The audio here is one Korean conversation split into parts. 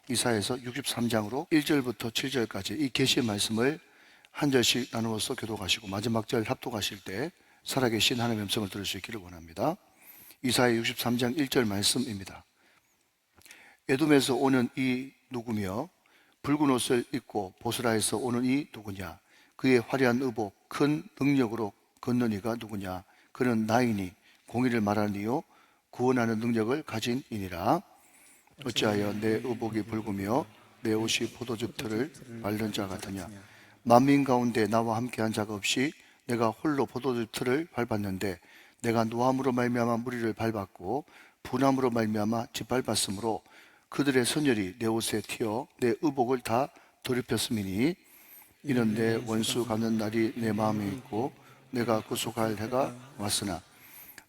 이사야서 63장으로 1절부터 7절까지 이 계시의 말씀을 한 절씩 나누어서 교독하시고 마지막 절 합독하실 때 살아계신 하나님의 음성을 들을 수 있기를 원합니다. 이사야 63장 1절 말씀입니다. 에돔에서 오는 이 누구며 붉은 옷을 입고 보스라에서 오는 이 누구냐? 그의 화려한 의복 큰 능력으로 걷는 이가 누구냐? 그는 나이니 공의를 말하는 이요 구원하는 능력을 가진 이니라. 어찌하여 내 의복이 붉으며 내 옷이 포도즙 틀을 밟는 자 같으냐? 만민 가운데 나와 함께한 자가 없이 내가 홀로 포도즙 틀을 밟았는데 내가 노함으로 말미암아 무리를 밟았고 분함으로 말미암아 짓밟았으므로 그들의 선열이 내 옷에 튀어 내 의복을 다 더럽혔음이니 이는 내 원수 갚는 날이 내 마음에 있고 내가 구속할 해가 왔으나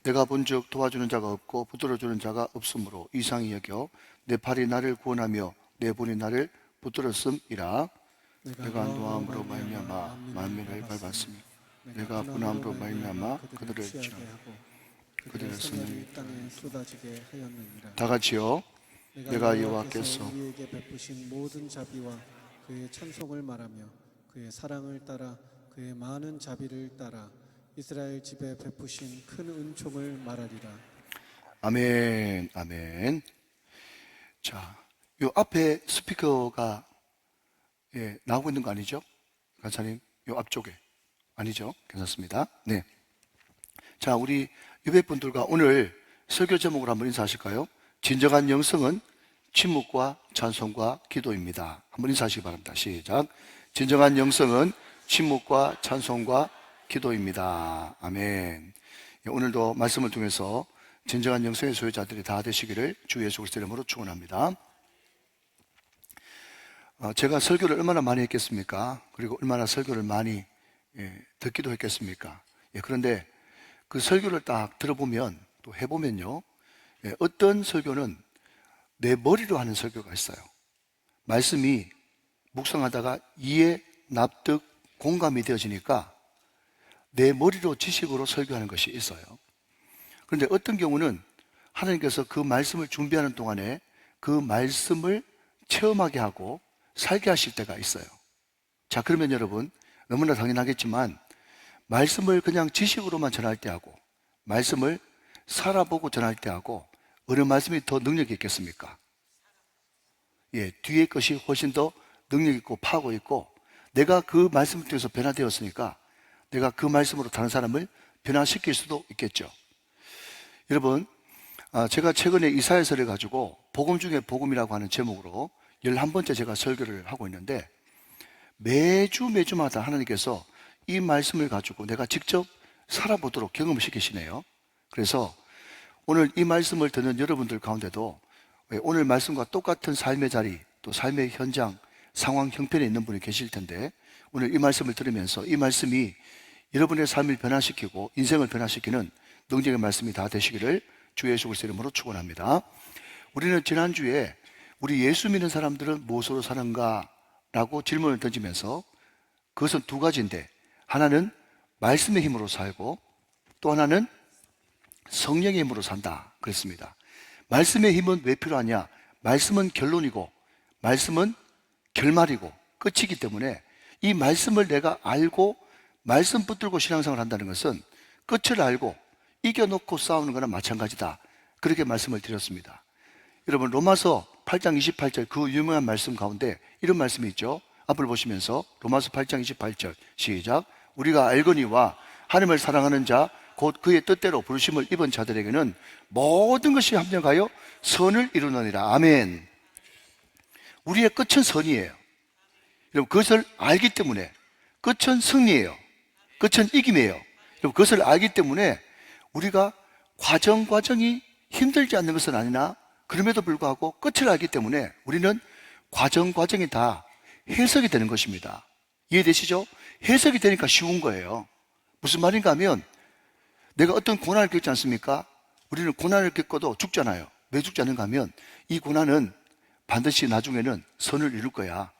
내가 본즉 도와주는 자가 없고 붙들어주는 자가 없으므로 이상히 여겨 내 팔이 나를 구원하며 내 본이 나를 붙들었음이라. 내가 노함으로 말미암아 만민을 밟았으니 내가 분함으로 말미암아 그들을 치러 그들의 선을 땅에 쏟아지게 하였느니라. 다 같이요. 내가 여호와께서 우리에게 베푸신 모든 자비와 그의 찬송을 말하며 그의 사랑을 따라 그의 많은 자비를 따라 이스라엘 집에 베푸신 큰 은총을 말하리라. 아멘, 아멘. 자, 요 앞에 스피커가 나오고 있는 거 아니죠? 간사님, 요 앞쪽에. 아니죠? 괜찮습니다. 네. 자, 우리 유배분들과 오늘 설교 제목으로 한번 인사하실까요? 진정한 영성은 침묵과 찬송과 기도입니다. 한번 인사하시기 바랍니다. 시작. 진정한 영성은 침묵과 찬송과 기도입니다. 아멘. 오늘도 말씀을 통해서 진정한 영성의 소유자들이 다 되시기를 주 예수 그리스도의 이름으로 축원합니다. 제가 설교를 얼마나 많이 했겠습니까? 그리고 얼마나 설교를 많이 듣기도 했겠습니까? 그런데 그 설교를 딱 들어보면 또 해보면요, 어떤 설교는 내 머리로 하는 설교가 있어요. 말씀이 묵상하다가 이해, 납득, 공감이 되어지니까 내 머리로 지식으로 설교하는 것이 있어요. 그런데 어떤 경우는 하나님께서 그 말씀을 준비하는 동안에 그 말씀을 체험하게 하고 살게 하실 때가 있어요. 자, 그러면 여러분 너무나 당연하겠지만 말씀을 그냥 지식으로만 전할 때하고 말씀을 살아보고 전할 때하고 어느 말씀이 더 능력이 있겠습니까? 뒤에 것이 훨씬 더 능력 있고 파고 있고 내가 그 말씀을 통해서 변화되었으니까 내가 그 말씀으로 다른 사람을 변화시킬 수도 있겠죠. 여러분, 제가 최근에 이사야서를 가지고 복음 중에 복음이라고 하는 제목으로 11번째 제가 설교를 하고 있는데 매주마다 하나님께서 이 말씀을 가지고 내가 직접 살아보도록 경험을 시키시네요. 그래서 오늘 이 말씀을 듣는 여러분들 가운데도 오늘 말씀과 똑같은 삶의 자리 또 삶의 현장 상황 형편에 있는 분이 계실 텐데 오늘 이 말씀을 들으면서 이 말씀이 여러분의 삶을 변화시키고 인생을 변화시키는 능력의 말씀이 다 되시기를 주 예수 그리스도의 이름으로 축원합니다. 우리는 지난주에 우리 예수 믿는 사람들은 무엇으로 사는가 라고 질문을 던지면서 그것은 두 가지인데 하나는 말씀의 힘으로 살고 또 하나는 성령의 힘으로 산다 그랬습니다. 말씀의 힘은 왜 필요하냐? 말씀은 결론이고 말씀은 결말이고 끝이기 때문에 이 말씀을 내가 알고 말씀 붙들고 신앙생활을 한다는 것은 끝을 알고 이겨놓고 싸우는 거나 마찬가지다. 그렇게 말씀을 드렸습니다. 여러분 로마서 8장 28절 그 유명한 말씀 가운데 이런 말씀이 있죠. 앞을 보시면서 로마서 8장 28절 시작. 우리가 알거니와 하나님을 사랑하는 자 곧 그의 뜻대로 부르심을 입은 자들에게는 모든 것이 합력하여 선을 이루느니라. 아멘. 우리의 끝은 선이에요. 여러분 그것을 알기 때문에 끝은 승리예요. 끝은 이김이에요. 여러분 그것을 알기 때문에 우리가 과정이 힘들지 않는 것은 아니나 그럼에도 불구하고 끝을 알기 때문에 우리는 과정이 다 해석이 되는 것입니다. 이해되시죠? 해석이 되니까 쉬운 거예요. 무슨 말인가 하면 내가 어떤 고난을 겪지 않습니까? 우리는 고난을 겪어도 죽잖아요. 왜 죽지 않는가 하면 이 고난은 반드시 나중에는 선을 이룰 거야.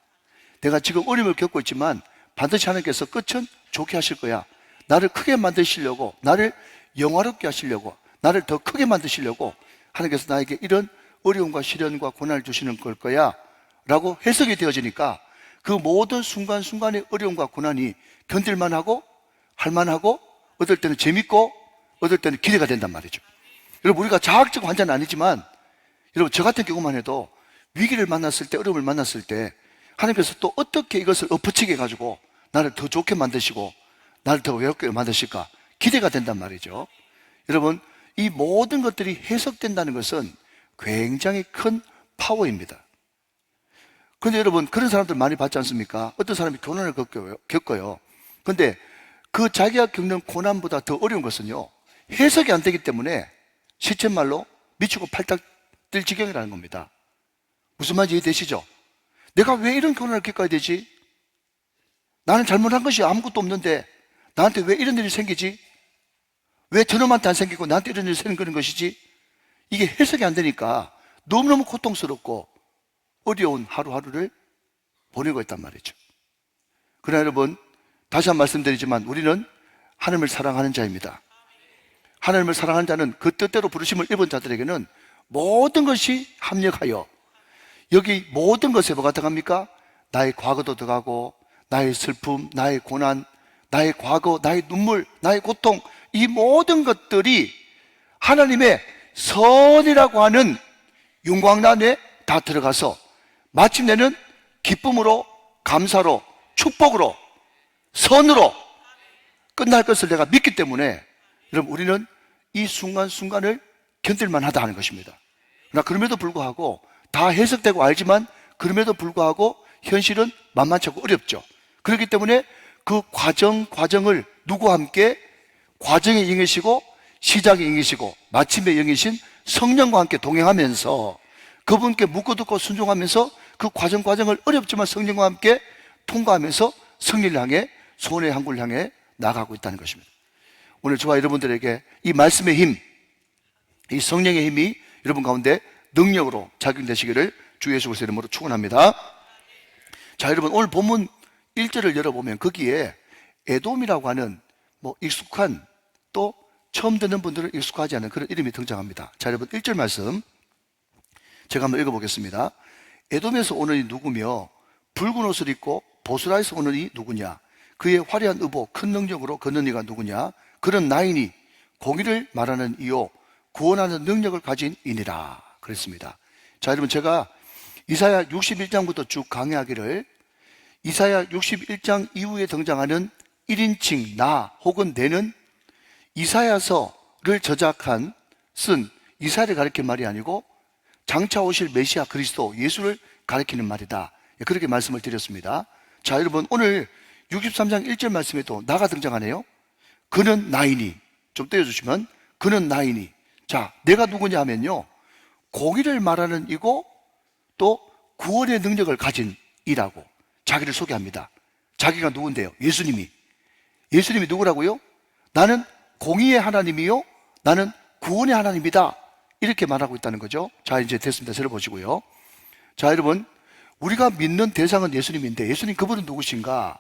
내가 지금 어려움을 겪고 있지만 반드시 하나님께서 끝은 좋게 하실 거야. 나를 크게 만드시려고, 나를 영화롭게 하시려고, 나를 더 크게 만드시려고 하나님께서 나에게 이런 어려움과 시련과 고난을 주시는 걸 거야 라고 해석이 되어지니까 그 모든 순간순간의 어려움과 고난이 견딜만하고 할만하고 어떨 때는 재밌고 어떨 때는 기대가 된단 말이죠. 여러분, 우리가 자학적 환자는 아니지만 여러분, 저 같은 경우만 해도 위기를 만났을 때, 어려움을 만났을 때 하나님께서 또 어떻게 이것을 엎어치게 해가지고 나를 더 좋게 만드시고 나를 더 외롭게 만드실까 기대가 된단 말이죠. 여러분, 이 모든 것들이 해석된다는 것은 굉장히 큰 파워입니다. 그런데 여러분, 그런 사람들 많이 봤지 않습니까? 어떤 사람이 고난을 겪어요. 그런데 그 자기가 겪는 고난보다 더 어려운 것은요, 해석이 안 되기 때문에 시쳇말로 미치고 팔딱 뛸 지경이라는 겁니다. 무슨 말인지 이해되시죠? 내가 왜 이런 고난을 겪어야 되지? 나는 잘못한 것이 아무것도 없는데 나한테 왜 이런 일이 생기지? 왜 저놈한테 안 생기고 나한테 이런 일이 생기는 것이지? 이게 해석이 안 되니까 너무너무 고통스럽고 어려운 하루하루를 보내고 있단 말이죠. 그러나 여러분, 다시 한 번 말씀드리지만 우리는 하나님을 사랑하는 자입니다. 하나님을 사랑하는 자는 그 뜻대로 부르심을 입은 자들에게는 모든 것이 합력하여, 여기 모든 것에 뭐가 들어갑니까? 나의 과거도 들어가고 나의 슬픔, 나의 고난, 나의 과거, 나의 눈물, 나의 고통, 이 모든 것들이 하나님의 선이라고 하는 윤곽란에 다 들어가서 마침내는 기쁨으로, 감사로, 축복으로, 선으로 끝날 것을 내가 믿기 때문에 여러분, 우리는 이 순간순간을 견딜만 하다 하는 것입니다. 그러나 그럼에도 불구하고 다 해석되고 알지만 그럼에도 불구하고 현실은 만만치 않고 어렵죠. 그렇기 때문에 그 과정을 누구와 함께, 과정의 영이시고 시작의 영이시고 마침의 영이신 성령과 함께 동행하면서 그분께 묻고 듣고 순종하면서 그 과정을 어렵지만 성령과 함께 통과하면서 승리를 향해, 소원의 항구를 향해 나가고 있다는 것입니다. 오늘 저와 여러분들에게 이 말씀의 힘, 이 성령의 힘이 여러분 가운데 능력으로 작용되시기를 주 예수 그리스도의 이름으로 축원합니다. 자, 여러분, 오늘 본문 1절을 열어보면 거기에 에돔이라고 하는 익숙한, 또 처음 듣는 분들은 익숙하지 않은 그런 이름이 등장합니다. 자, 여러분, 1절 말씀 제가 한번 읽어보겠습니다. 에돔에서 오는 이 누구며 붉은 옷을 입고 보스라에서 오는 이 누구냐? 그의 화려한 의복, 큰 능력으로 걷는 이가 누구냐? 그런 나이니 공의를 말하는 이요 구원하는 능력을 가진 이니라 그랬습니다. 자, 여러분, 제가 이사야 61장부터 쭉 강의하기를 이사야 61장 이후에 등장하는 1인칭 나 혹은 내는 이사야서를 쓴 이사야를 가리키는 말이 아니고 장차 오실 메시아 그리스도 예수를 가리키는 말이다, 그렇게 말씀을 드렸습니다. 자, 여러분, 오늘 63장 1절 말씀에도 나가 등장하네요. 그는 나이니, 좀 떼어주시면, 그는 나이니. 자, 내가 누구냐 하면요, 공의를 말하는 이고 또 구원의 능력을 가진 이라고 자기를 소개합니다. 자기가 누군데요? 예수님이 누구라고요? 나는 공의의 하나님이요, 나는 구원의 하나님이다, 이렇게 말하고 있다는 거죠. 자, 이제 됐습니다. 들어보시고요. 자, 여러분, 우리가 믿는 대상은 예수님인데 예수님, 그분은 누구신가?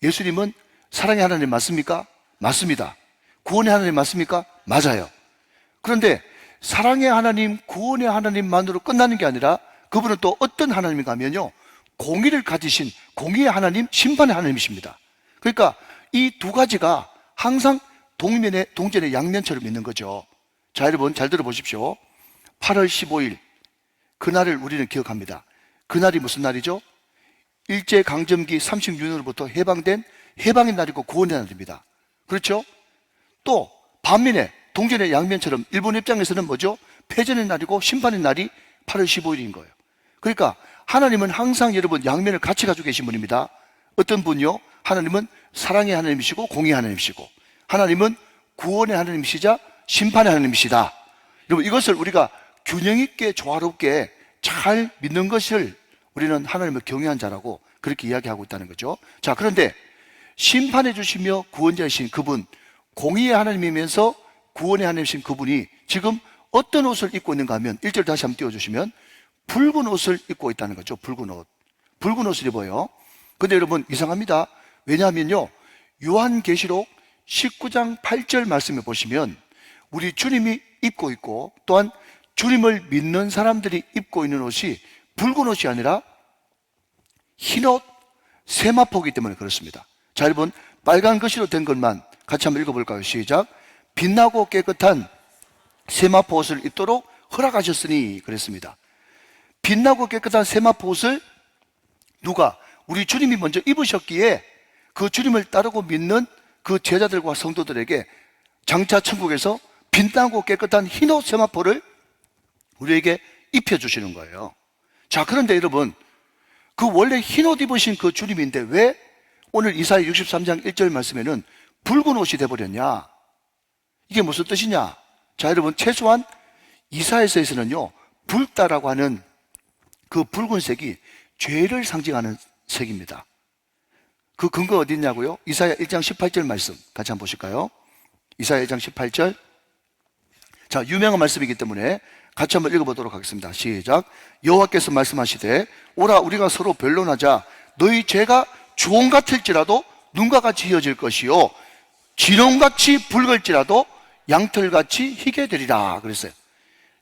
예수님은 사랑의 하나님 맞습니까? 맞습니다. 구원의 하나님 맞습니까? 맞아요. 그런데 사랑의 하나님, 구원의 하나님만으로 끝나는 게 아니라 그분은 또 어떤 하나님인가 하면요, 공의를 가지신 공의의 하나님, 심판의 하나님이십니다. 그러니까 이 두 가지가 항상 동전의 양면처럼 있는 거죠. 자, 여러분, 잘 들어보십시오. 8월 15일 그날을 우리는 기억합니다. 그날이 무슨 날이죠? 일제강점기 36년으로부터 해방된 해방의 날이고 구원의 날입니다. 그렇죠? 또 반면에 동전의 양면처럼 일본 입장에서는 뭐죠? 패전의 날이고 심판의 날이 8월 15일인 거예요. 그러니까 하나님은 항상 여러분 양면을 같이 가지고 계신 분입니다. 어떤 분이요? 하나님은 사랑의 하나님이시고 공의의 하나님이시고, 하나님은 구원의 하나님이시자 심판의 하나님이시다. 여러분, 이것을 우리가 균형 있게 조화롭게 잘 믿는 것을 우리는 하나님을 경외한 자라고 그렇게 이야기하고 있다는 거죠. 자, 그런데 심판해 주시며 구원자이신 그분, 공의의 하나님이면서 구원의 하나님이신 그분이 지금 어떤 옷을 입고 있는가 하면 1절 다시 한번 띄워주시면 붉은 옷을 입고 있다는 거죠. 붉은 옷을 입어요. 근데 여러분, 이상합니다. 왜냐하면요, 요한계시록 19장 8절 말씀에 보시면 우리 주님이 입고 있고 또한 주님을 믿는 사람들이 입고 있는 옷이 붉은 옷이 아니라 흰옷 세마포이기 때문에 그렇습니다. 자, 여러분, 빨간 글씨로 된 것만 같이 한번 읽어볼까요? 시작. 빛나고 깨끗한 세마포 옷을 입도록 허락하셨으니 그랬습니다. 빛나고 깨끗한 세마포 옷을 누가? 우리 주님이 먼저 입으셨기에 그 주님을 따르고 믿는 그 제자들과 성도들에게 장차 천국에서 빛나고 깨끗한 흰옷 세마포를 우리에게 입혀주시는 거예요. 자, 그런데 여러분, 그 원래 흰옷 입으신 그 주님인데 왜 오늘 이사야 63장 1절 말씀에는 붉은 옷이 돼버렸냐? 이게 무슨 뜻이냐? 자, 여러분, 최소한 이사야서에서는요, 붉다라고 하는 그 붉은색이 죄를 상징하는 색입니다. 그 근거 어디 있냐고요? 이사야 1장 18절 말씀 같이 한번 보실까요? 이사야 1장 18절. 자, 유명한 말씀이기 때문에 같이 한번 읽어보도록 하겠습니다. 시작. 여호와께서 말씀하시되 오라 우리가 서로 변론하자. 너희 죄가 주홍 같을지라도 눈과 같이 휘어질 것이요 진홍같이 붉을지라도 양털같이 희게 되리라 그랬어요.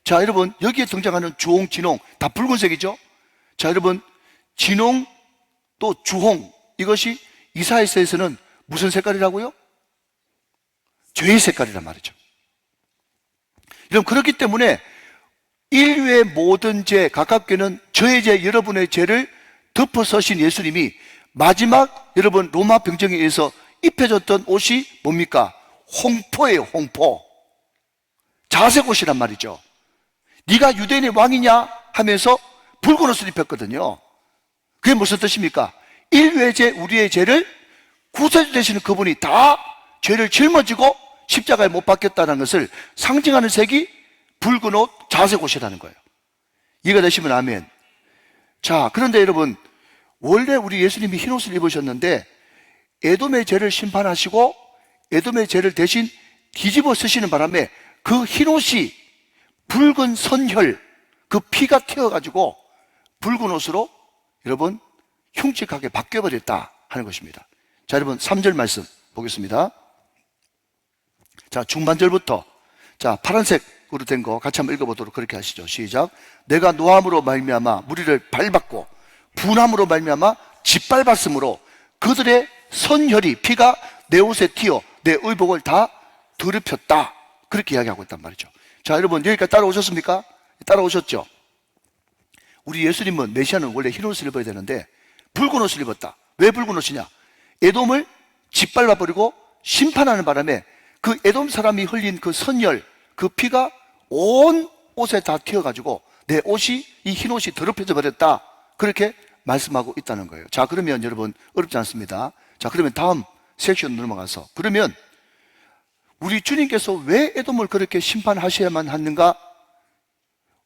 자, 여러분, 여기에 등장하는 주홍, 진홍 다 붉은색이죠. 자, 여러분, 진홍 또 주홍, 이것이 이사야서에서는 무슨 색깔이라고요? 죄의 색깔이란 말이죠. 여러분, 그렇기 때문에 인류의 모든 죄, 가깝게는 저의 죄, 여러분의 죄를 덮어서신 예수님이 마지막 여러분 로마 병정에 의해서 입혀졌던 옷이 뭡니까? 홍포예요. 홍포. 자색 옷이란 말이죠. 네가 유대인의 왕이냐 하면서 붉은 옷을 입혔거든요. 그게 무슨 뜻입니까? 인류의 죄, 우리의 죄를 구세주 되시는 그분이 다 죄를 짊어지고 십자가에 못 박혔다는 것을 상징하는 색이 붉은 옷, 자색 옷이라는 거예요. 이해가 되시면 아멘. 자, 그런데 여러분, 원래 우리 예수님이 흰 옷을 입으셨는데 에돔의 죄를 심판하시고 에돔의 죄를 대신 뒤집어 쓰시는 바람에 그 흰 옷이 붉은 선혈, 그 피가 튀어가지고 붉은 옷으로 여러분 흉측하게 바뀌어버렸다 하는 것입니다. 자, 여러분 3절 말씀 보겠습니다. 자, 중반절부터 자, 파란색으로 된 거 같이 한번 읽어보도록 그렇게 하시죠. 시작. 내가 노함으로 말미암아 무리를 밟았고 분함으로 말미암아 짓밟았으므로 그들의 선혈이 피가 내 옷에 튀어 내 의복을 다 더럽혔다. 그렇게 이야기하고 있단 말이죠. 자, 여러분 여기까지 따라오셨습니까? 따라오셨죠? 우리 예수님은 메시아는 원래 흰 옷을 입어야 되는데 붉은 옷을 입었다. 왜 붉은 옷이냐? 에돔을 짓밟아버리고 심판하는 바람에 그 에돔 사람이 흘린 그 선혈, 그 피가 온 옷에 다 튀어가지고 내 옷이, 이 흰 옷이 더럽혀져 버렸다. 그렇게 말씀하고 있다는 거예요. 자, 그러면 여러분 어렵지 않습니다. 자, 그러면 다음 섹션 넘어가서 그러면 우리 주님께서 왜 에돔을 그렇게 심판하셔야만 하는가?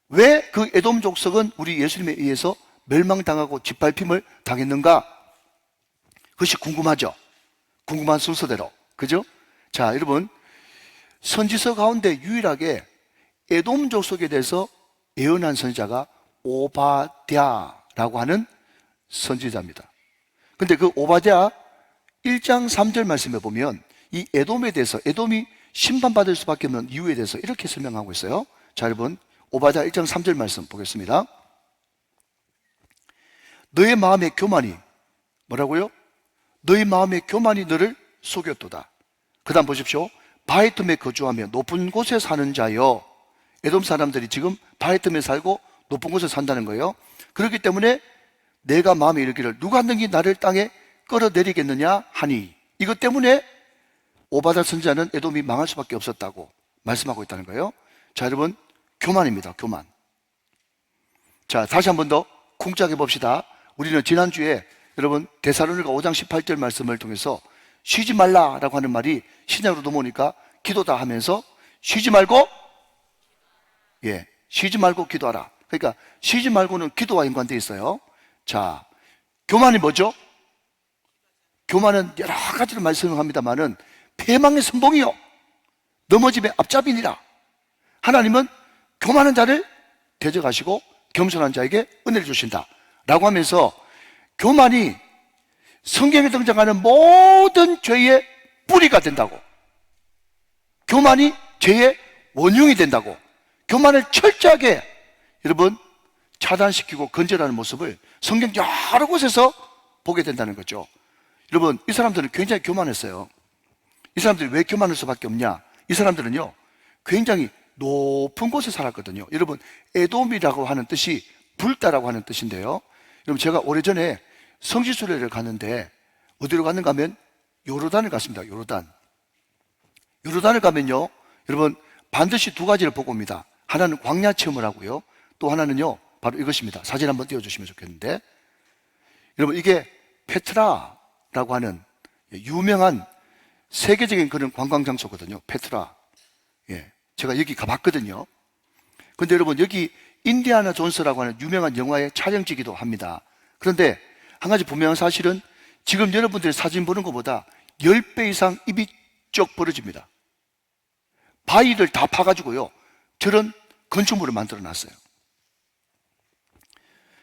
왜 그 에돔 족속은 우리 예수님에 의해서 멸망당하고 짓밟힘을 당했는가? 그것이 궁금하죠? 궁금한 순서대로. 그죠? 자, 여러분, 선지서 가운데 유일하게 에돔 족속에 대해서 예언한 선지자가 오바댜라고 하는 선지자입니다. 근데 그 오바댜 1장 3절 말씀에 보면 이 에돔에 대해서, 에돔이 심판받을 수밖에 없는 이유에 대해서 이렇게 설명하고 있어요. 자, 여러분, 오바댜 1장 3절 말씀 보겠습니다. 너의 마음의 교만이, 뭐라고요? 너의 마음의 교만이 너를 속였도다. 그 다음 보십시오. 바위 틈에 거주하며 높은 곳에 사는 자여. 에돔 사람들이 지금 바위 틈에 살고 높은 곳에 산다는 거예요. 그렇기 때문에 내가 마음에 이르기를 누가 능히 나를 땅에 끌어내리겠느냐 하니, 이것 때문에 오바댜 선지자는 에돔이 망할 수밖에 없었다고 말씀하고 있다는 거예요. 자, 여러분, 교만입니다. 교만. 자, 다시 한 번 더 쿵짝해 봅시다. 우리는 지난주에 여러분 데살로니가 5장 18절 말씀을 통해서 쉬지 말라라고 하는 말이 신약으로 넘어오니까 기도다 하면서 쉬지 말고, 예, 쉬지 말고 기도하라. 그러니까 쉬지 말고는 기도와 연관되어 있어요. 자, 교만이 뭐죠? 교만은 여러 가지로 말씀을 합니다만은 패망의 선봉이요 넘어짐의 앞잡이니라. 하나님은 교만한 자를 대적하시고 겸손한 자에게 은혜를 주신다 라고 하면서 교만이 성경에 등장하는 모든 죄의 뿌리가 된다고, 교만이 죄의 원흉이 된다고, 교만을 철저하게 여러분 차단시키고 건절하는 모습을 성경 여러 곳에서 보게 된다는 거죠. 여러분, 이 사람들은 굉장히 교만했어요. 이 사람들이 왜 교만할 수밖에 없냐? 이 사람들은요, 굉장히 높은 곳에 살았거든요. 여러분, 에돔이라고 하는 뜻이 불다라고 하는 뜻인데요. 여러분, 제가 오래전에 성지순례를 갔는데 어디로 갔는가 하면 요르단을 갔습니다. 요르단을 가면요, 여러분, 반드시 두 가지를 보고 옵니다. 하나는 광야 체험을 하고요, 또 하나는요, 바로 이것입니다. 사진 한번 띄워주시면 좋겠는데, 여러분, 이게 페트라라고 하는 유명한 세계적인 그런 관광장소거든요. 페트라. 예, 제가 여기 가봤거든요. 근데 여러분, 여기 인디아나 존스라고 하는 유명한 영화의 촬영지기도 합니다. 그런데 한 가지 분명한 사실은 지금 여러분들이 사진 보는 것보다 10배 이상 입이 쩍 벌어집니다. 바위를 다 파가지고요, 저런 건축물을 만들어 놨어요.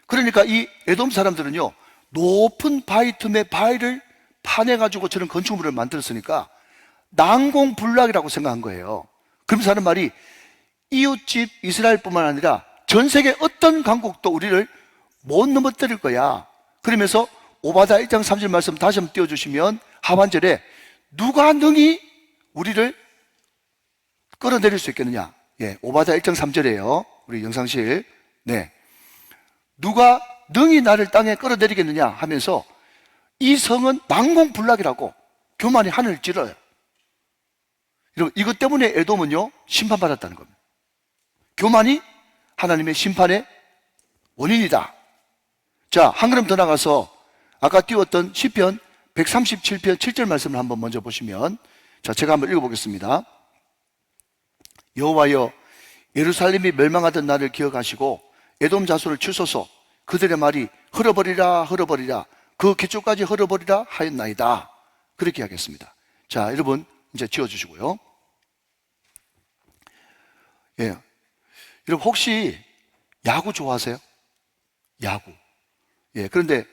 그러니까 이 에돔 사람들은요, 높은 바위 틈에 바위를 파내가지고 저런 건축물을 만들었으니까 난공불락이라고 생각한 거예요. 그러면서 하는 말이, 이웃집 이스라엘뿐만 아니라 전 세계 어떤 강국도 우리를 못 넘어뜨릴 거야. 그러면서 오바다 1장 3절 말씀 다시 한번 띄워주시면, 하반절에 누가 능히 우리를 끌어내릴 수 있겠느냐. 예, 오바다 1장 3절이에요. 우리 영상실. 네. 누가 능히 나를 땅에 끌어내리겠느냐 하면서 이 성은 난공불락이라고 교만이 하늘을 찌르요. 여러분, 이것 때문에 에돔은요, 심판받았다는 겁니다. 교만이 하나님의 심판의 원인이다. 자, 한 걸음 더 나가서 아까 띄웠던 시편 137편 7절 말씀을 한번 먼저 보시면, 자, 제가 한번 읽어보겠습니다. 여호와여, 예루살렘이 멸망하던 날을 기억하시고 에돔 자손을 치소서. 그들의 말이 흘러버리라 흘러버리라, 그 기초까지 흘러버리라 하였나이다. 그렇게 하겠습니다. 자, 여러분 이제 지워주시고요. 예, 여러분 혹시 야구 좋아하세요? 야구. 예, 그런데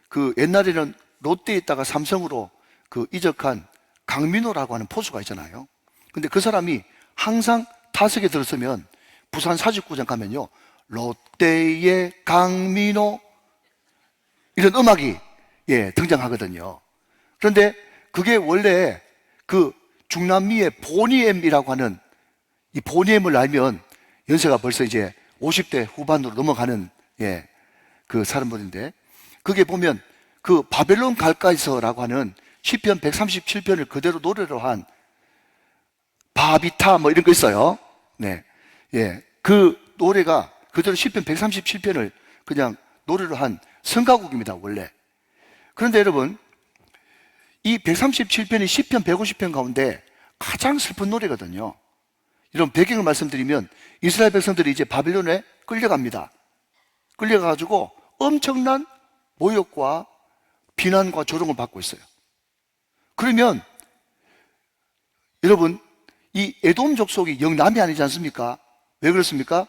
그 옛날에는 롯데에 있다가 삼성으로 그 이적한 강민호라고 하는 포수가 있잖아요. 근데 그 사람이 항상 타석에 들었으면 부산 사직구장 가면요, 롯데의 강민호, 이런 음악이 등장하거든요. 그런데 그게 원래 그 중남미의 보니엠이라고 하는, 이 보니엠을 알면 연세가 벌써 이제 50대 후반으로 넘어가는 그 사람들인데, 그게 보면 그 바벨론 갈까이서라고 하는 시편 137편을 그대로 노래로 한 바비타 뭐 이런 거 있어요. 네. 예. 그 노래가 그대로 시편 137편을 그냥 노래로 한 성가곡입니다, 원래. 그런데 여러분, 이 137편이 시편 150편 가운데 가장 슬픈 노래거든요. 이런 배경을 말씀드리면, 이스라엘 백성들이 이제 바빌론에 끌려갑니다. 끌려가가지고 엄청난 모욕과 비난과 조롱을 받고 있어요. 그러면 여러분, 이 에돔 족속이 영남이 아니지 않습니까? 왜 그렇습니까?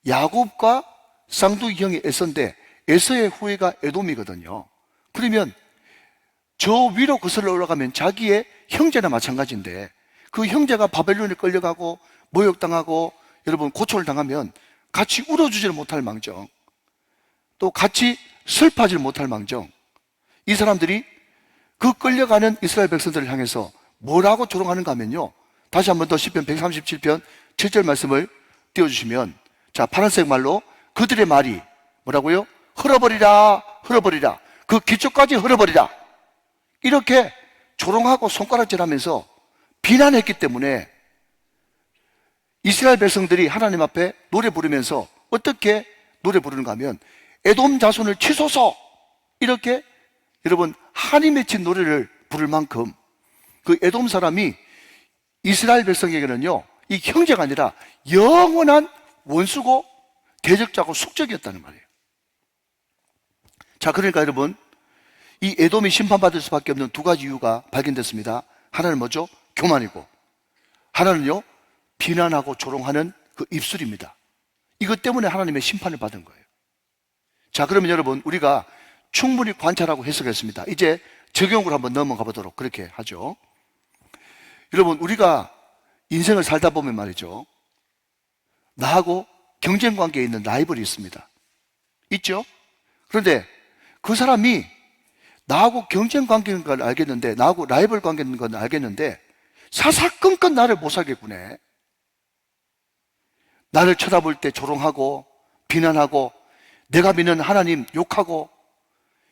야곱과 쌍둥이 형이 에서인데 에서의 후예가 에돔이거든요. 그러면 저 위로 거슬러 올라가면 자기의 형제나 마찬가지인데, 그 형제가 바벨론에 끌려가고 모욕당하고 여러분 고초를 당하면 같이 울어주지를 못할 망정, 또 같이 슬퍼하지를 못할 망정, 이 사람들이 그 끌려가는 이스라엘 백성들을 향해서 뭐라고 조롱하는가 하면요, 다시 한번 더 시편 137편 7절 말씀을 띄워주시면, 자, 파란색 말로 그들의 말이 뭐라고요? 흘러버리라 흘러버리라, 그 기초까지 흘러버리라, 이렇게 조롱하고 손가락질하면서 비난했기 때문에 이스라엘 백성들이 하나님 앞에 노래 부르면서 어떻게 노래 부르는가 하면, 에돔 자손을 치소서, 이렇게 여러분 한이 맺힌 노래를 부를 만큼 그 에돔 사람이 이스라엘 백성에게는요, 이 형제가 아니라 영원한 원수고 대적자고 숙적이었다는 말이에요. 자, 그러니까 여러분, 이 에돔이 심판받을 수밖에 없는 두 가지 이유가 발견됐습니다. 하나는 뭐죠? 교만이고, 하나는요, 비난하고 조롱하는 그 입술입니다. 이것 때문에 하나님의 심판을 받은 거예요. 자, 그러면 여러분, 우리가 충분히 관찰하고 해석했습니다. 이제 적용으로 한번 넘어가 보도록 그렇게 하죠. 여러분, 우리가 인생을 살다 보면 말이죠, 나하고 경쟁 관계에 있는 라이벌이 있습니다. 있죠? 그런데 그 사람이 나하고 경쟁 관계인 걸 알겠는데, 나하고 라이벌 관계인 건 알겠는데, 사사건건 나를 못 살게 구네. 나를 쳐다볼 때 조롱하고, 비난하고, 내가 믿는 하나님 욕하고.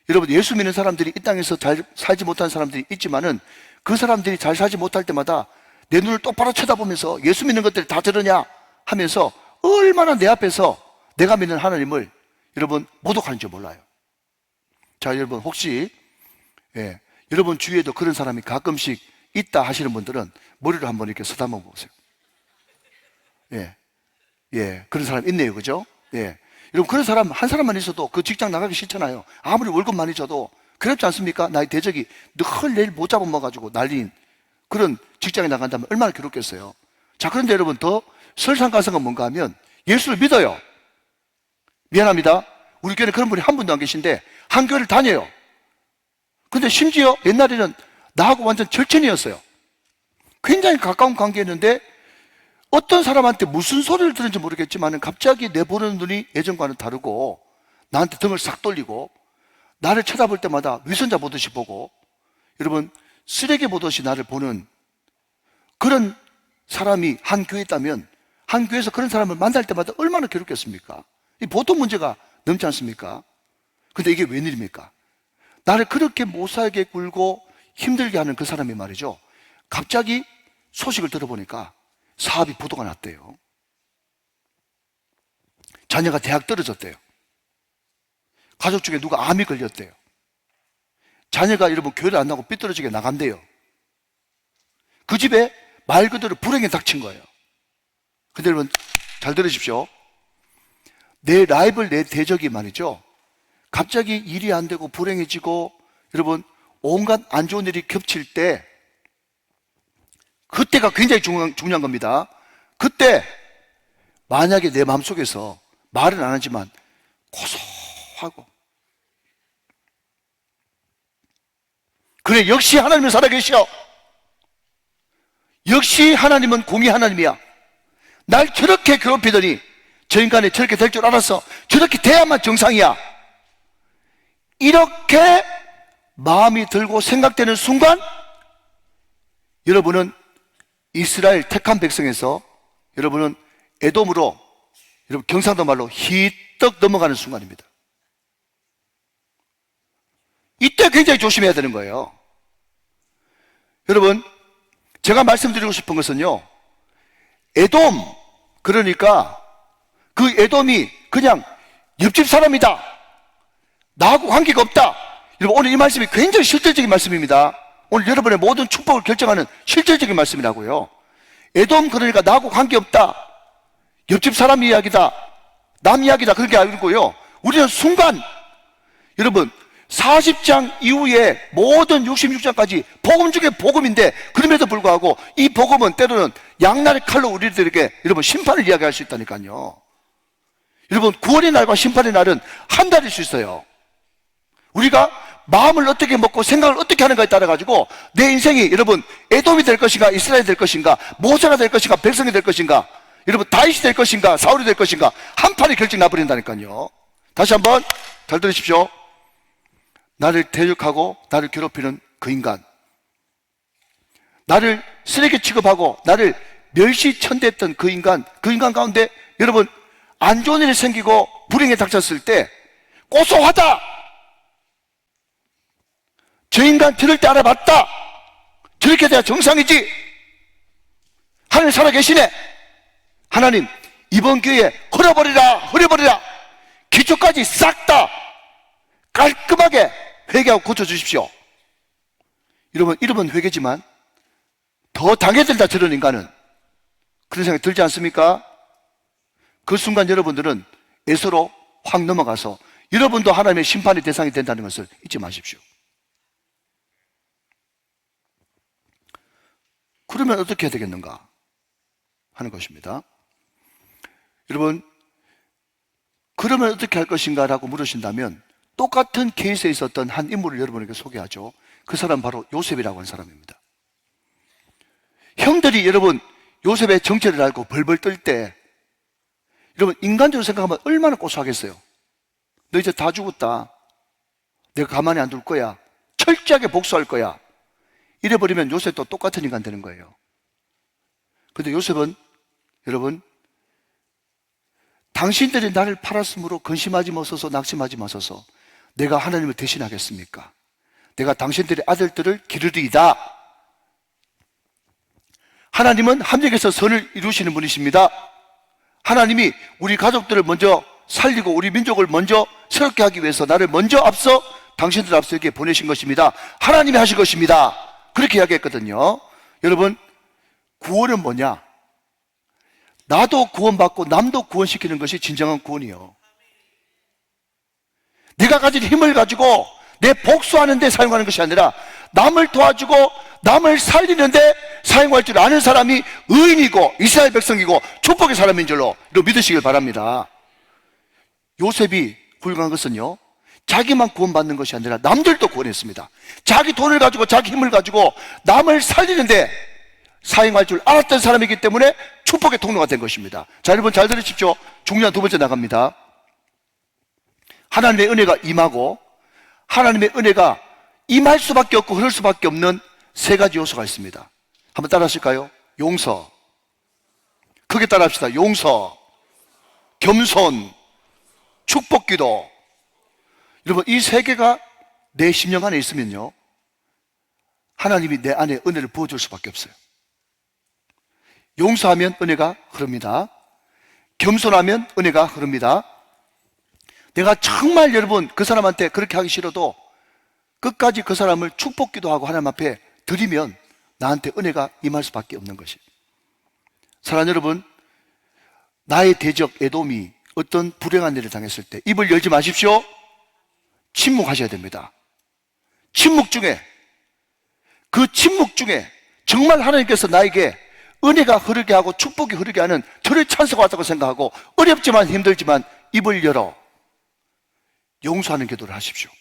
여러분, 예수 믿는 사람들이 이 땅에서 잘 살지 못한 사람들이 있지만은, 그 사람들이 잘 살지 못할 때마다 내 눈을 똑바로 쳐다보면서 예수 믿는 것들이 다 저러냐 하면서 얼마나 내 앞에서 내가 믿는 하나님을 여러분 모독하는지 몰라요. 자, 여러분 혹시 여러분 주위에도 그런 사람이 가끔씩 있다 하시는 분들은 머리를 한번 이렇게 쓰다듬어 보세요. 그런 사람 있네요. 그죠? 여러분, 그런 사람 한 사람만 있어도 그 직장 나가기 싫잖아요. 아무리 월급 많이 줘도. 그렇지 않습니까? 나의 대적이 늘 내일 못 잡아먹어가지고 난리인 그런 직장에 나간다면 얼마나 괴롭겠어요. 자, 그런데 여러분, 더 설상가상은 뭔가 하면 예수를 믿어요. 미안합니다. 우리 교회는 그런 분이 한 분도 안 계신데 한 교회를 다녀요. 근데 심지어 옛날에는 나하고 완전 절친이었어요. 굉장히 가까운 관계였는데 어떤 사람한테 무슨 소리를 들은지 모르겠지만 갑자기 내 보는 눈이 예전과는 다르고 나한테 등을 싹 돌리고 나를 쳐다볼 때마다 위선자 보듯이 보고, 여러분 쓰레기 보듯이 나를 보는 그런 사람이 한 교회에 있다면 한 교회에서 그런 사람을 만날 때마다 얼마나 괴롭겠습니까? 이 보통 문제가 넘지 않습니까? 근데 이게 웬일입니까? 나를 그렇게 못살게 굴고 힘들게 하는 그 사람이 말이죠, 갑자기 소식을 들어보니까 사업이 부도가 났대요. 자녀가 대학 떨어졌대요. 가족 중에 누가 암이 걸렸대요. 자녀가 여러분 교회를 안 나고 삐뚤어지게 나간대요. 그 집에 말 그대로 불행이 닥친 거예요. 근데 여러분 잘 들으십시오. 내 라이벌, 내 대적이 말이죠, 갑자기 일이 안 되고 불행해지고 여러분 온갖 안 좋은 일이 겹칠 때, 그때가 굉장히 중요한 겁니다. 그때 만약에 내 마음속에서 말은 안 하지만 고소하고, 그래 역시 하나님은 살아계셔, 역시 하나님은 공의 하나님이야, 날 저렇게 괴롭히더니 저 인간이 저렇게 될 줄 알았어, 저렇게 돼야만 정상이야, 이렇게 마음이 들고 생각되는 순간 여러분은 이스라엘 택한 백성에서 여러분은 에돔으로, 여러분 경상도 말로 희떡 넘어가는 순간입니다. 이때 굉장히 조심해야 되는 거예요. 여러분, 제가 말씀드리고 싶은 것은요, 에돔, 그러니까 그 에돔이 그냥 옆집 사람이다, 나하고 관계가 없다. 여러분, 오늘 이 말씀이 굉장히 실질적인 말씀입니다. 오늘 여러분의 모든 축복을 결정하는 실질적인 말씀이라고요. 에돔, 그러니까 나하고 관계없다, 옆집 사람 이야기다, 남 이야기다, 그렇게 알고요. 우리는 순간, 여러분 40장 이후에 모든 66장까지 복음 중에 복음인데, 그럼에도 불구하고 이 복음은 때로는 양날의 칼로 우리들에게 여러분 심판을 이야기할 수 있다니까요. 여러분 구원의 날과 심판의 날은 한 달일 수 있어요. 우리가 마음을 어떻게 먹고 생각을 어떻게 하는가에 따라 가지고 내 인생이 여러분 에돔이 될 것인가, 이스라엘이 될 것인가, 모세가 될 것인가, 백성이 될 것인가, 여러분 다윗이 될 것인가, 사울이 될 것인가, 한 판이 결정 나버린다니까요. 다시 한번 잘 들으십시오. 나를 대적하고 나를 괴롭히는 그 인간, 나를 쓰레기 취급하고 나를 멸시천대했던 그 인간 가운데 여러분 안 좋은 일이 생기고 불행에 닥쳤을 때 고소하다, 저 인간 저럴 때 알아봤다, 저렇게 돼야 정상이지, 하나님 살아계시네, 하나님 이번 기회에 흐려버리라, 기초까지 싹 다 깔끔하게 회개하고 고쳐주십시오. 여러분 회개지만 더 당해야 된다, 저런 인간은. 그런 생각이 들지 않습니까? 그 순간 여러분들은 에서로 확 넘어가서 여러분도 하나님의 심판의 대상이 된다는 것을 잊지 마십시오. 그러면 어떻게 해야 되겠는가 하는 것입니다. 여러분, 그러면 어떻게 할 것인가 라고 물으신다면 똑같은 케이스에 있었던 한 인물을 여러분에게 소개하죠. 그 사람 바로 요셉이라고 하는 사람입니다. 형들이 여러분 요셉의 정체를 알고 벌벌 떨 때 여러분, 인간적으로 생각하면 얼마나 고소하겠어요. 너 이제 다 죽었다. 내가 가만히 안 둘 거야. 철저하게 복수할 거야. 이래버리면 요셉도 똑같은 인간 되는 거예요. 근데 요셉은, 여러분, 당신들이 나를 팔았으므로 근심하지 마소서, 낙심하지 마소서. 내가 하나님을 대신하겠습니까? 내가 당신들의 아들들을 기르리이다. 하나님은 함정에서 선을 이루시는 분이십니다. 하나님이 우리 가족들을 먼저 살리고 우리 민족을 먼저 새롭게 하기 위해서 나를 먼저 앞서 당신들 앞서 이렇게 보내신 것입니다. 하나님이 하신 것입니다. 그렇게 이야기했거든요. 여러분, 구원은 뭐냐? 나도 구원받고 남도 구원시키는 것이 진정한 구원이요. 내가 가진 힘을 가지고 내 복수하는 데 사용하는 것이 아니라 남을 도와주고 남을 살리는데 사용할 줄 아는 사람이 의인이고 이스라엘 백성이고 축복의 사람인 줄로 믿으시길 바랍니다. 요셉이 훌륭한 것은요, 자기만 구원받는 것이 아니라 남들도 구원했습니다. 자기 돈을 가지고 자기 힘을 가지고 남을 살리는데 사용할 줄 알았던 사람이기 때문에 축복의 통로가 된 것입니다. 자, 여러분 잘 들으십시오. 중요한 두 번째 나갑니다. 하나님의 은혜가 임하고 하나님의 은혜가 임할 수밖에 없고 흐를 수밖에 없는 세 가지 요소가 있습니다. 한번 따라 하실까요? 용서, 크게 따라 합시다. 용서, 겸손, 축복기도. 여러분, 이 세 개가 내 심령 안에 있으면요, 하나님이 내 안에 은혜를 부어줄 수밖에 없어요. 용서하면 은혜가 흐릅니다. 겸손하면 은혜가 흐릅니다. 내가 정말 여러분 그 사람한테 그렇게 하기 싫어도 끝까지 그 사람을 축복기도 하고 하나님 앞에 드리면 나한테 은혜가 임할 수밖에 없는 것이. 사랑하는 여러분, 나의 대적 에돔이 어떤 불행한 일을 당했을 때 입을 열지 마십시오. 침묵하셔야 됩니다. 침묵 중에, 그 침묵 중에 정말 하나님께서 나에게 은혜가 흐르게 하고 축복이 흐르게 하는 들의 찬스가 왔다고 생각하고 어렵지만 힘들지만 입을 열어 용서하는 기도를 하십시오.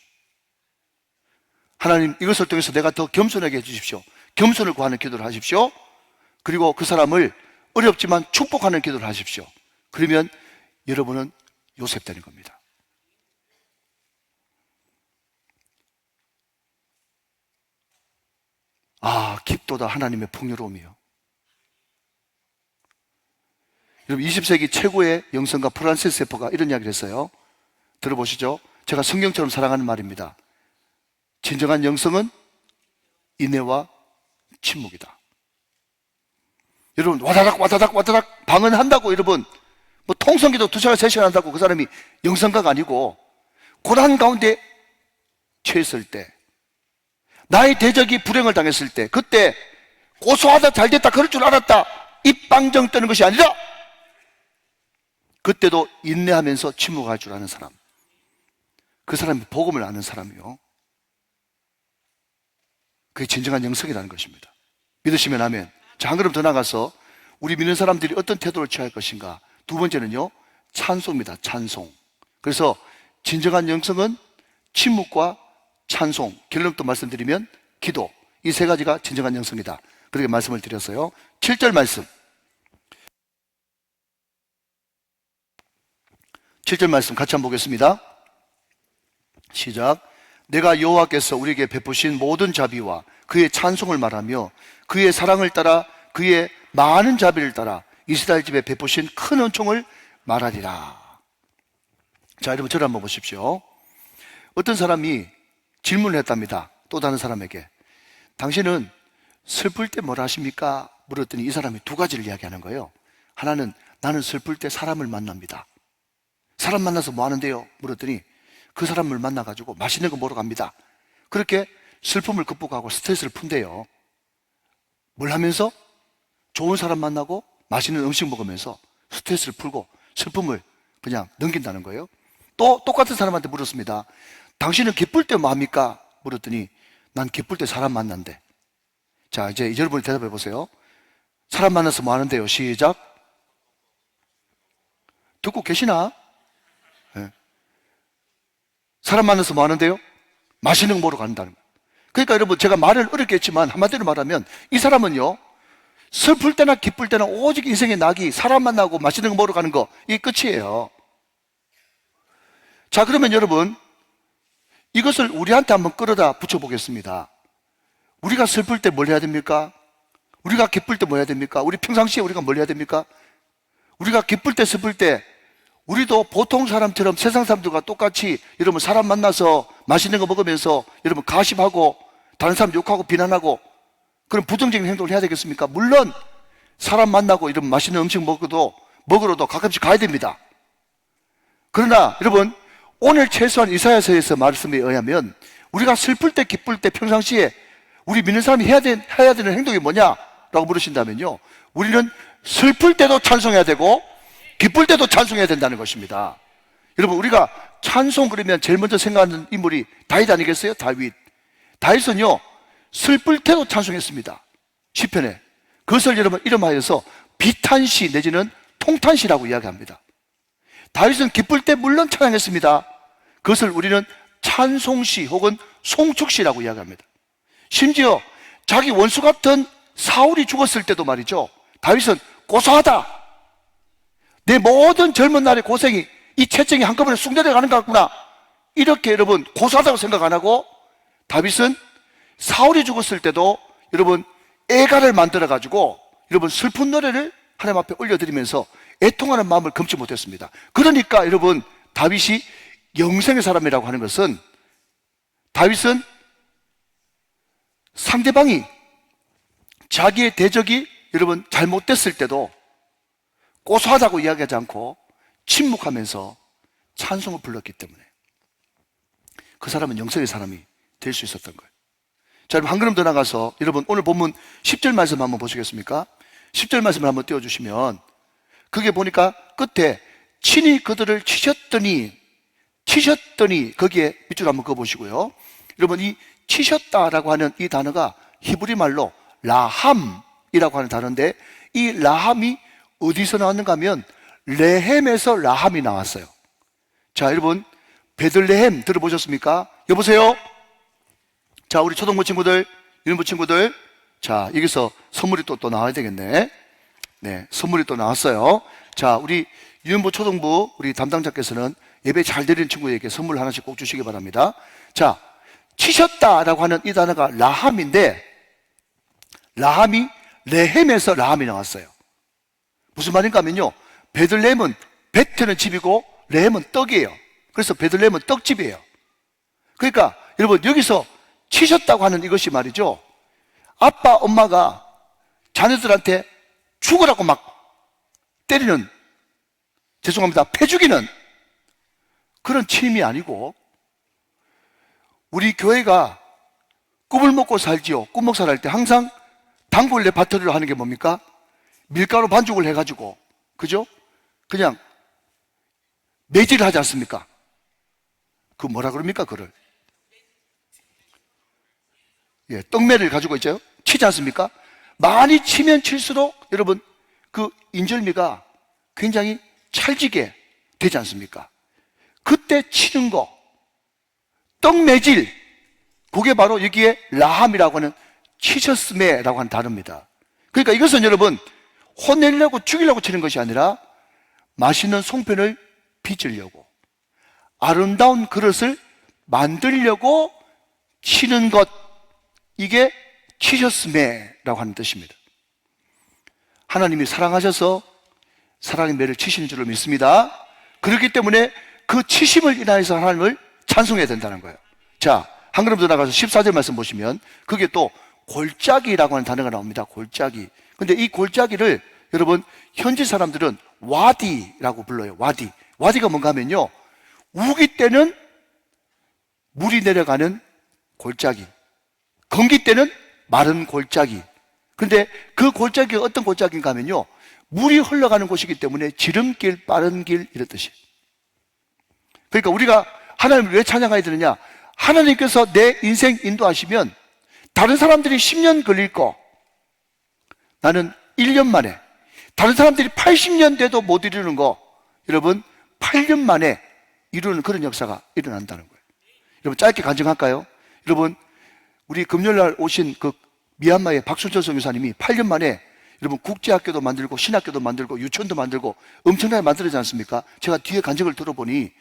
하나님, 이것을 통해서 내가 더 겸손하게 해주십시오. 겸손을 구하는 기도를 하십시오. 그리고 그 사람을 어렵지만 축복하는 기도를 하십시오. 그러면 여러분은 요셉 되는 겁니다. 아, 깊도다 하나님의 풍요로움이요. 여러분, 20세기 최고의 영성가 프란시스 세퍼가 이런 이야기를 했어요. 들어보시죠. 제가 성경처럼 사랑하는 말입니다. 진정한 영성은 인내와 침묵이다. 여러분, 와다닥 방언한다고 여러분 뭐 통성기도 2시간 3시간 한다고 그 사람이 영성가가 아니고, 고난 가운데 처했을 때, 나의 대적이 불행을 당했을 때, 그때 고소하다 잘됐다 그럴 줄 알았다 입방정 뜨는 것이 아니라 그때도 인내하면서 침묵할 줄 아는 사람, 그 사람이 복음을 아는 사람이요, 그게 진정한 영성이라는 것입니다. 믿으시면 아멘. 자, 한 걸음 더 나가서 우리 믿는 사람들이 어떤 태도를 취할 것인가. 두 번째는요, 찬송입니다. 찬송. 그래서 진정한 영성은 침묵과 찬송, 결론부터 말씀드리면 기도, 이 세 가지가 진정한 영성이다. 그렇게 말씀을 드렸어요. 7절 말씀, 7절 말씀 같이 한번 보겠습니다. 시작. 내가 여호와께서 우리에게 베푸신 모든 자비와 그의 찬송을 말하며 그의 사랑을 따라 그의 많은 자비를 따라 이스라엘 집에 베푸신 큰 은총을 말하리라. 자, 여러분 저를 한번 보십시오. 어떤 사람이 질문을 했답니다. 또 다른 사람에게. 당신은 슬플 때 뭘 하십니까? 물었더니 이 사람이 두 가지를 이야기하는 거예요. 하나는 나는 슬플 때 사람을 만납니다. 사람 만나서 뭐 하는데요? 물었더니 그 사람을 만나가지고 맛있는 거 먹으러 갑니다. 그렇게 슬픔을 극복하고 스트레스를 푼대요. 뭘 하면서? 좋은 사람 만나고 맛있는 음식 먹으면서 스트레스를 풀고 슬픔을 그냥 넘긴다는 거예요. 또 똑같은 사람한테 물었습니다. 당신은 기쁠 때 뭐 합니까? 물었더니 난 기쁠 때 사람 만난대. 자, 이제 여러분이 대답해 보세요. 사람 만나서 뭐 하는데요? 시작. 듣고 계시나? 네. 사람 만나서 뭐 하는데요? 맛있는 거 먹으러 간다는 거예요. 그러니까 여러분, 제가 말을 어렵게 했지만 한마디로 말하면 이 사람은요, 슬플 때나 기쁠 때나 오직 인생의 낙이 사람 만나고 맛있는 거 먹으러 가는 거, 이게 끝이에요. 자, 그러면 여러분, 이것을 우리한테 한번 끌어다 붙여보겠습니다. 우리가 슬플 때 뭘 해야 됩니까? 우리가 기쁠 때 뭐 해야 됩니까? 우리 평상시에 우리가 뭘 해야 됩니까? 우리가 기쁠 때 슬플 때 우리도 보통 사람처럼 세상 사람들과 똑같이 여러분 사람 만나서 맛있는 거 먹으면서 여러분 가십하고 다른 사람 욕하고 비난하고 그런 부정적인 행동을 해야 되겠습니까? 물론 사람 만나고 이런 맛있는 음식 먹으러도 가끔씩 가야 됩니다. 그러나 여러분, 오늘 최소한 이사야서에서 말씀에 의하면 우리가 슬플 때 기쁠 때 평상시에 우리 믿는 사람이 해야 되는 행동이 뭐냐라고 물으신다면요, 우리는 슬플 때도 찬송해야 되고 기쁠 때도 찬송해야 된다는 것입니다. 여러분, 우리가 찬송 그러면 제일 먼저 생각하는 인물이 다윗 아니겠어요? 다윗은요 슬플 때도 찬송했습니다. 시편에. 그것을 여러분 이름하여서 비탄시 내지는 통탄시라고 이야기합니다. 다윗은 기쁠 때 물론 찬양했습니다. 그것을 우리는 찬송시 혹은 송축시라고 이야기합니다. 심지어 자기 원수 같은 사울이 죽었을 때도 말이죠, 다윗은 고소하다, 내 모든 젊은 날의 고생이 이 채증이 한꺼번에 쑥 내려가는 것 같구나, 이렇게 여러분 고소하다고 생각 안 하고 다윗은 사울이 죽었을 때도 여러분 애가를 만들어 가지고 여러분 슬픈 노래를 하나님 앞에 올려드리면서 애통하는 마음을 금치 못했습니다. 그러니까 여러분, 다윗이 영생의 사람이라고 하는 것은, 다윗은 상대방이 자기의 대적이 여러분 잘못됐을 때도 고소하다고 이야기하지 않고 침묵하면서 찬송을 불렀기 때문에 그 사람은 영생의 사람이 될 수 있었던 거예요. 자, 여러분 한 걸음 더 나가서 여러분 오늘 본문 10절 말씀 한번 보시겠습니까? 10절 말씀을 한번 띄워주시면, 그게 보니까 끝에 친히 그들을 치셨더니 거기에 밑줄 한번 그어보시고요. 여러분, 이 치셨다라고 하는 이 단어가 히브리 말로 라함이라고 하는 단어인데, 이 라함이 어디서 나왔는가 하면 레헴에서 라함이 나왔어요. 자, 여러분 베들레헴 들어보셨습니까? 여보세요? 자, 우리 초등부 친구들, 유년부 친구들, 자, 여기서 선물이 또 나와야 되겠네. 네, 선물이 또 나왔어요. 자, 우리 유년부 초등부 우리 담당자께서는 예배 잘 드리는 친구에게 선물 하나씩 꼭 주시기 바랍니다. 자, 치셨다라고 하는 이 단어가 라함인데, 라함이 레헴에서 라함이 나왔어요. 무슨 말인가 하면요, 베들레헴은 베트는 집이고 레헴은 떡이에요. 그래서 베들레헴은 떡집이에요. 그러니까 여러분, 여기서 치셨다고 하는 이것이 말이죠, 아빠 엄마가 자녀들한테 죽으라고 막 때리는, 죄송합니다, 패 죽이는 그런 침이 아니고, 우리 교회가 꿈을 먹고 살지요, 꿈먹살 할 때 항상 단골 레파토리로 하는 게 뭡니까? 밀가루 반죽을 해가지고, 그죠? 그냥 매질을 하지 않습니까? 그 뭐라 그럽니까? 그를 떡매를 가지고 있죠. 치지 않습니까? 많이 치면 칠수록 여러분 그 인절미가 굉장히 찰지게 되지 않습니까? 그때 치는 거, 떡매질, 그게 바로 여기에 라함이라고 하는 치셨음에라고 하는 단어입니다. 그러니까 이것은 여러분 혼내려고 죽이려고 치는 것이 아니라 맛있는 송편을 빚으려고, 아름다운 그릇을 만들려고 치는 것, 이게 치셨음에라고 하는 뜻입니다. 하나님이 사랑하셔서 사랑의 매를 치시는 줄로 믿습니다. 그렇기 때문에 그 치심을 인하여서 하나님을 찬송해야 된다는 거예요. 자, 한 걸음 더 나가서 14절 말씀 보시면 그게 또 골짜기라고 하는 단어가 나옵니다. 골짜기. 근데 이 골짜기를 여러분 현지 사람들은 와디라고 불러요. 와디가 뭔가 하면요, 우기 때는 물이 내려가는 골짜기, 건기 때는 마른 골짜기. 근데 그 골짜기가 어떤 골짜기인가 하면요, 물이 흘러가는 곳이기 때문에 지름길, 빠른 길, 이런 뜻이에요. 그러니까 우리가 하나님을 왜 찬양해야 되느냐, 하나님께서 내 인생 인도하시면 다른 사람들이 10년 걸릴 거 나는 1년 만에, 다른 사람들이 80년 돼도 못 이루는 거 여러분 8년 만에 이루는 그런 역사가 일어난다는 거예요. 여러분 짧게 간증할까요? 여러분 우리 금요일날 오신 그 미얀마의 박순철 선교사님이 8년 만에 여러분 국제학교도 만들고 신학교도 만들고 유치원도 만들고 엄청나게 만들지 않습니까? 제가 뒤에 간증을 들어보니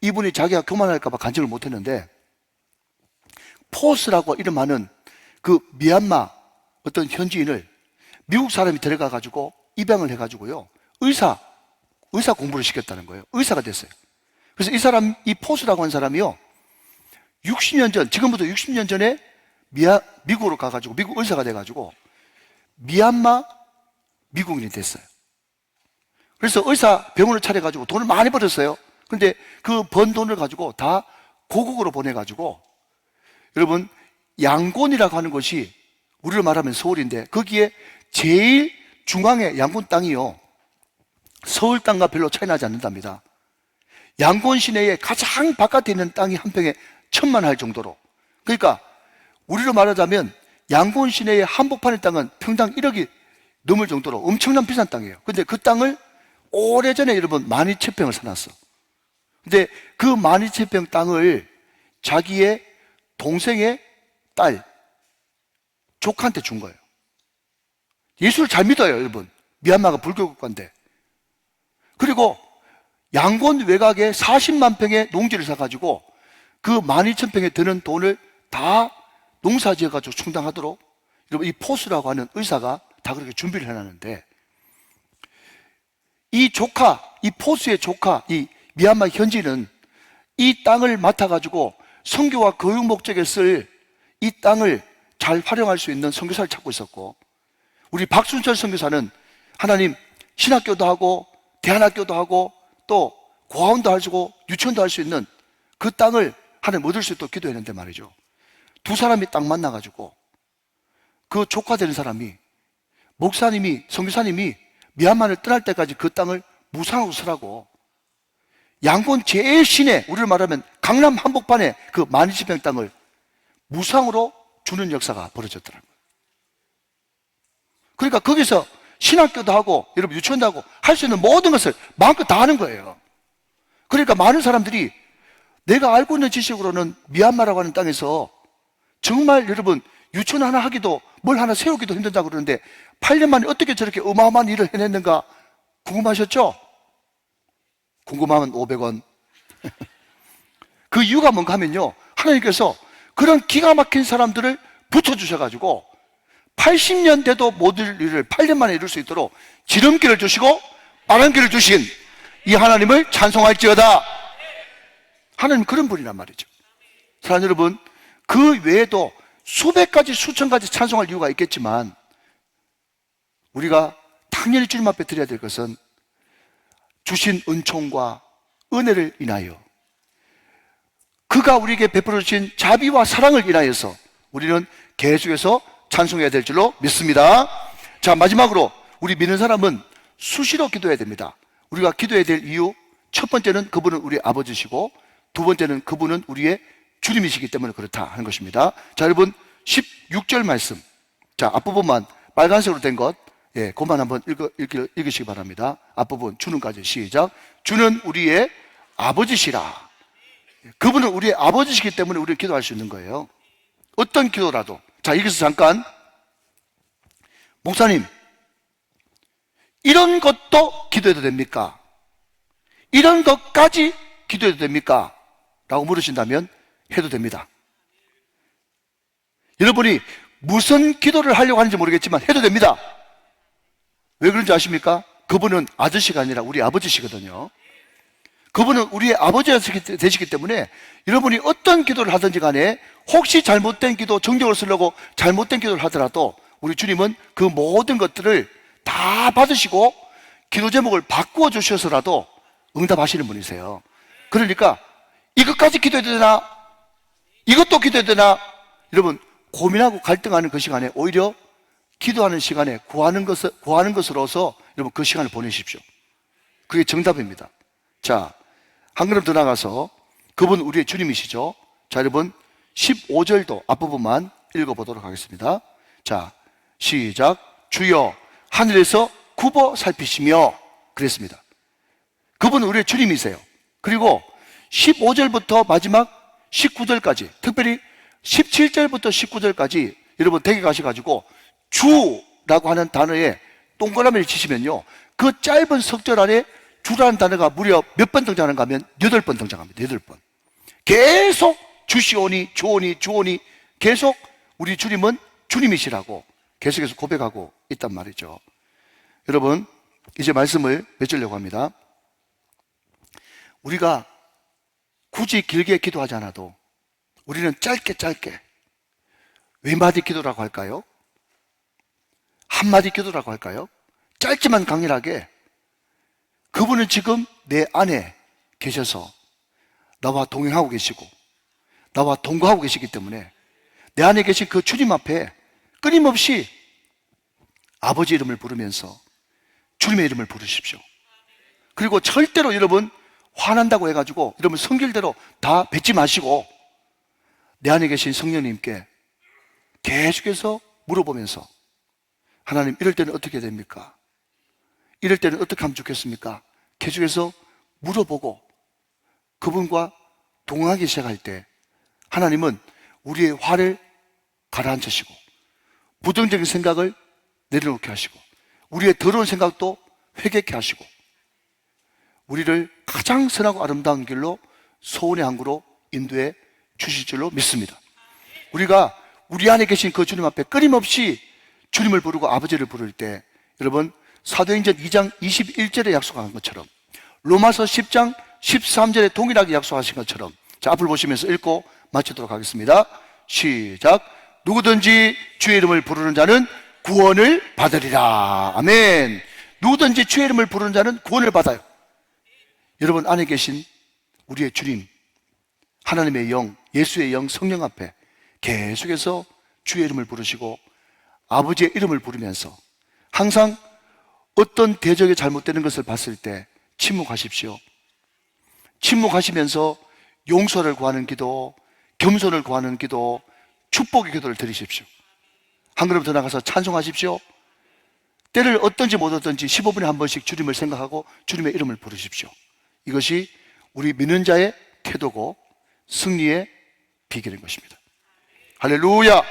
이분이 자기가 교만할까 봐 간증을 못했는데 포스라고 이름하는 그 미얀마 어떤 현지인을 미국 사람이 데려가 가지고 입양을 해가지고요 의사 공부를 시켰다는 거예요. 의사가 됐어요. 그래서 이 사람, 이 포스라고 하는 사람이요 60년 전, 지금부터 60년 전에 미국으로 가가지고 미국 의사가 돼가지고 미얀마 미국인이 됐어요. 그래서 의사 병원을 차려가지고 돈을 많이 벌었어요. 근데 그 번 돈을 가지고 다 고국으로 보내가지고 여러분 양곤이라고 하는 것이 우리로 말하면 서울인데 거기에 제일 중앙에 양곤 땅이요 서울 땅과 별로 차이 나지 않는답니다. 양곤 시내에 가장 바깥에 있는 땅이 한 평에 1,000만 할 정도로, 그러니까 우리로 말하자면 양곤 시내의 한복판의 땅은 평당 1억이 넘을 정도로 엄청난 비싼 땅이에요. 근데 그 땅을 오래전에 여러분 12,000평을 사놨어. 근데 그 12,000평 땅을 자기의 동생의 딸 조카한테 준 거예요. 예수를 잘 믿어요, 여러분. 미얀마가 불교 국가인데. 그리고 양곤 외곽에 40만 평의 농지를 사가지고 그 12,000평에 드는 돈을 다 농사 지어가지고 충당하도록 여러분 이 포스라고 하는 의사가 다 그렇게 준비를 해놨는데 이 조카, 이 포스의 조카, 이 미얀마 현지는 이 땅을 맡아가지고 선교와 교육 목적에 쓸 이 땅을 잘 활용할 수 있는 선교사를 찾고 있었고 우리 박순철 선교사는 하나님 신학교도 하고 대안학교도 하고 또 고아원도 하시고 유치원도 할 수 있는 그 땅을 하나님 얻을 수 있도록 기도했는데 말이죠. 두 사람이 딱 만나가지고 그 조카 되는 사람이 목사님이 선교사님이 미얀마를 떠날 때까지 그 땅을 무상으로 쓰라고 양곤 제일 시내 우리를 말하면 강남 한복판에 그 12,000평 땅을 무상으로 주는 역사가 벌어졌더라고요. 그러니까 거기서 신학교도 하고 여러분 유치원도 하고 할 수 있는 모든 것을 마음껏 다 하는 거예요. 그러니까 많은 사람들이 내가 알고 있는 지식으로는 미얀마라고 하는 땅에서 정말 여러분 유치원 하나 하기도 뭘 하나 세우기도 힘들다고 그러는데 8년 만에 어떻게 저렇게 어마어마한 일을 해냈는가 궁금하셨죠? 궁금하면 500원. 그 이유가 뭔가 하면요 하나님께서 그런 기가 막힌 사람들을 붙여주셔가지고 80년 돼도 못 이룰 일을 8년 만에 이룰 수 있도록 지름길을 주시고 빠른 길을 주신 이 하나님을 찬송할지어다. 하나님 그런 분이란 말이죠. 사랑하는 여러분, 그 외에도 수백 가지 수천 가지 찬송할 이유가 있겠지만 우리가 당연히 주님 앞에 드려야 될 것은 주신 은총과 은혜를 인하여 그가 우리에게 베풀어 주신 자비와 사랑을 인하여서 우리는 계속해서 찬송해야 될 줄로 믿습니다. 자, 마지막으로 우리 믿는 사람은 수시로 기도해야 됩니다. 우리가 기도해야 될 이유, 첫 번째는 그분은 우리 아버지시고 두 번째는 그분은 우리의 주님이시기 때문에 그렇다 하는 것입니다. 자, 여러분 16절 말씀, 자 앞부분만 빨간색으로 된 것, 예, 그만 한번 읽으시기 바랍니다. 앞부분 주는까지 시작. 주는 우리의 아버지시라. 그분은 우리의 아버지시기 때문에 우리는 기도할 수 있는 거예요. 어떤 기도라도. 자, 여기서 잠깐 목사님 이런 것도 기도해도 됩니까? 이런 것까지 기도해도 됩니까? 라고 물으신다면 해도 됩니다. 여러분이 무슨 기도를 하려고 하는지 모르겠지만 해도 됩니다. 왜 그런지 아십니까? 그분은 아저씨가 아니라 우리 아버지시거든요. 그분은 우리의 아버지가 되시기 때문에 여러분이 어떤 기도를 하든지 간에 혹시 잘못된 기도, 정적을 쓰려고 잘못된 기도를 하더라도 우리 주님은 그 모든 것들을 다 받으시고 기도 제목을 바꾸어 주셔서라도 응답하시는 분이세요. 그러니까 이것까지 기도해야 되나? 이것도 기도해야 되나? 여러분 고민하고 갈등하는 그 시간에 오히려 기도하는 시간에 구하는 것으로서 여러분 그 시간을 보내십시오. 그게 정답입니다. 자, 한 걸음 더 나가서 그분 우리의 주님이시죠. 자, 여러분 15절도 앞부분만 읽어보도록 하겠습니다. 자, 시작. 주여 하늘에서 굽어 살피시며 그랬습니다. 그분은 우리의 주님이세요. 그리고 15절부터 마지막 19절까지, 특별히 17절부터 19절까지 여러분 댁에 가셔가지고 주라고 하는 단어에 동그라미를 치시면요, 그 짧은 석절 안에 주라는 단어가 무려 몇 번 등장하는가 하면 8번 등장합니다. 8번. 계속 주시오니 주오니 주오니 계속 우리 주님은 주님이시라고 계속해서 고백하고 있단 말이죠. 여러분, 이제 말씀을 맺으려고 합니다. 우리가 굳이 길게 기도하지 않아도 우리는 짧게 외마디 기도라고 할까요? 한마디 기도라고 할까요? 짧지만 강렬하게 그분은 지금 내 안에 계셔서 나와 동행하고 계시고 나와 동거하고 계시기 때문에 내 안에 계신 그 주님 앞에 끊임없이 아버지 이름을 부르면서 주님의 이름을 부르십시오. 그리고 절대로 여러분 화난다고 해가지고 여러분 성질대로 다 뱉지 마시고 내 안에 계신 성령님께 계속해서 물어보면서 하나님, 이럴 때는 어떻게 됩니까? 이럴 때는 어떻게 하면 좋겠습니까? 계속해서 물어보고 그분과 동행하기 시작할 때 하나님은 우리의 화를 가라앉히시고 부정적인 생각을 내려놓게 하시고 우리의 더러운 생각도 회개케 하시고 우리를 가장 선하고 아름다운 길로 소원의 항구로 인도해 주실 줄로 믿습니다. 우리가 우리 안에 계신 그 주님 앞에 끊임없이 주님을 부르고 아버지를 부를 때 여러분 사도행전 2장 21절에 약속한 것처럼 로마서 10장 13절에 동일하게 약속하신 것처럼 자, 앞을 보시면서 읽고 마치도록 하겠습니다. 시작. 누구든지 주의 이름을 부르는 자는 구원을 받으리라. 아멘. 누구든지 주의 이름을 부르는 자는 구원을 받아요. 여러분 안에 계신 우리의 주님, 하나님의 영, 예수의 영, 성령 앞에 계속해서 주의 이름을 부르시고 아버지의 이름을 부르면서 항상 어떤 대적이 잘못되는 것을 봤을 때 침묵하십시오. 침묵하시면서 용서를 구하는 기도, 겸손을 구하는 기도, 축복의 기도를 드리십시오. 한 걸음 더 나가서 찬송하십시오. 때를 어떤지 못 어떤지 15분에 한 번씩 주님을 생각하고 주님의 이름을 부르십시오. 이것이 우리 믿는 자의 태도고 승리의 비결인 것입니다. 할렐루야!